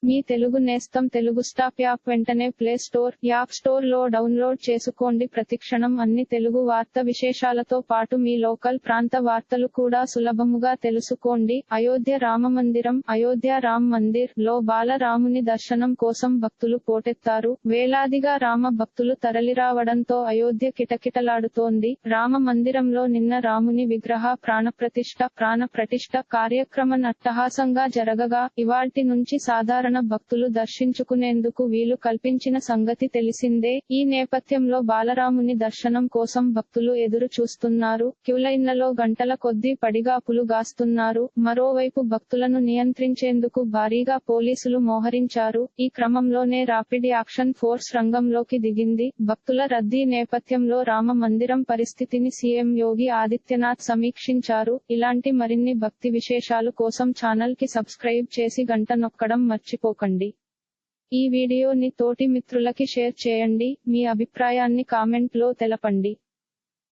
మీ తెలుగు నేస్తం Telugu stop app వెంటనే play store, app store లో డౌన్లోడ్ చేసుకోండి. ప్రతిక్షణం అన్ని తెలుగు వార్త విశేషాలతో పాటు మీ లోకల్ ప్రాంత వార్తలు కూడా సులభముగా తెలుసుకోండి. అయోధ్య రామమందిరం అయోధ్య రామ్ మందిర్ లో బాలరాముని దర్శనం కోసం భక్తులు పోటెత్తారు. వేలాదిగా రామ భక్తులు తరలిరావడంతో అయోధ్య కిటకిటలాడుతోంది. రామ మందిరంలో నిన్న రాముని విగ్రహ ప్రాణప్రతిష్ఠ కార్యక్రమం అట్టహాసంగా జరగగా, ఇవాల్టి నుంచి సాధారణ భక్తులు దర్శించుకునేందుకు వీలు కల్పించిన సంగతి తెలిసిందే. ఈ నేపథ్యంలో బాలరాముని దర్శనం కోసం భక్తులు ఎదురు చూస్తున్నారు. క్యూలైన్లలో గంటల కొద్దీ పడిగాపులు గాస్తున్నారు. మరోవైపు భక్తులను నియంత్రించేందుకు భారీగా పోలీసులు మోహరించారు. ఈ క్రమంలోనే రాపిడ్ యాక్షన్ ఫోర్స్ రంగంలోకి దిగింది. భక్తుల రద్దీ నేపథ్యంలో రామ మందిరం పరిస్థితిని సీఎం యోగి ఆదిత్యనాథ్ సమీక్షించారు. ఇలాంటి మరిన్ని భక్తి విశేషాలు కోసం ఛానల్ కి సబ్స్క్రైబ్ చేసి గంట నొక్కడం మర్చిపోకండి. ఈ వీడియోని తోటి మిత్రులకి షేర్ చేయండి. మీ అభిప్రాయాన్ని కామెంట్ లో తెలపండి.